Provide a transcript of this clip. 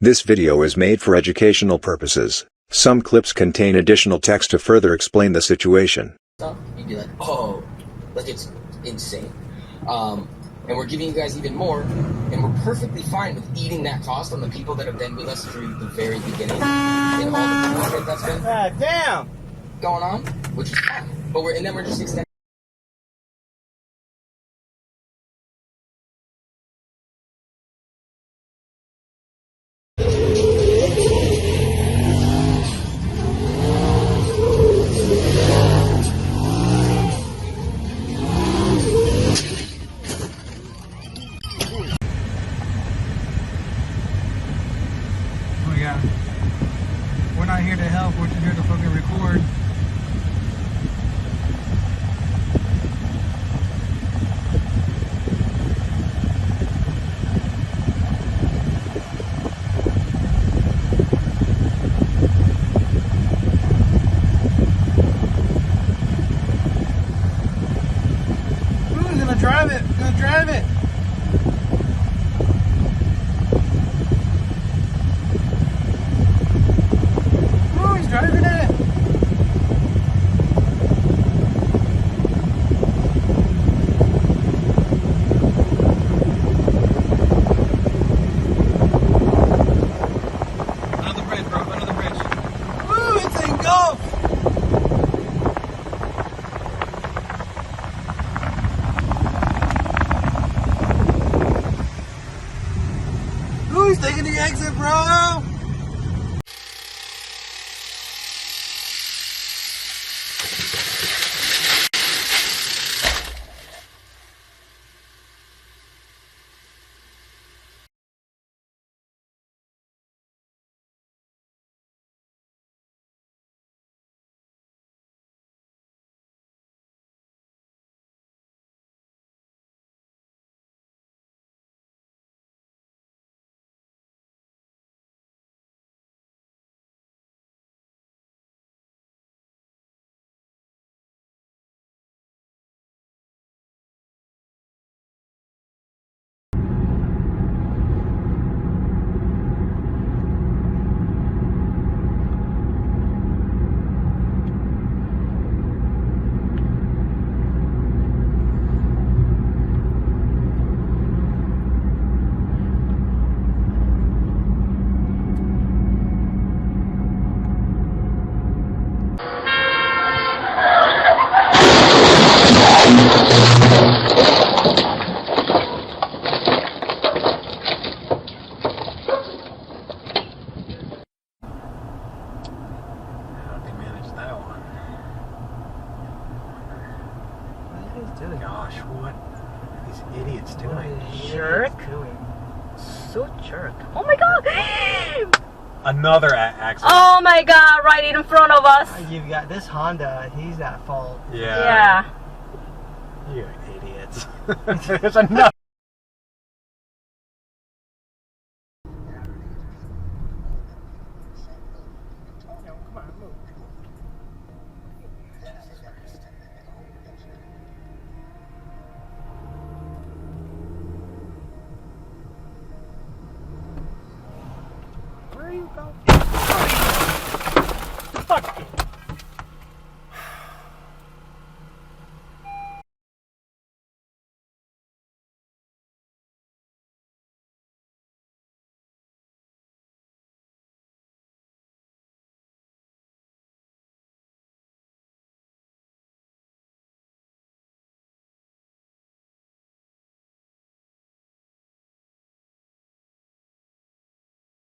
This video is made for educational purposes. Some clips contain additional text to further explain the situation. You'd be like, oh, like it's insane. And we're giving you guys even more, and we're perfectly fine with eating that cost on the people that have been with us through the very beginning and all the content that's been going on, which is fine. But and then we're just extending. We're not here to help, we're just here to fucking record. Ooh, he's gonna drive it, he's gonna drive it. Driving it. Under the bridge, bro. Under the bridge. Woo! It's engulfed. Ooh, he's taking the exit, bro. Gosh, what are these idiots doing? Jerk. So jerk. Oh my god! Another accident. Oh my god, right in front of us. You've got this Honda, he's at fault. Yeah. Yeah. You idiots. There's another. Where are you going? Fuck.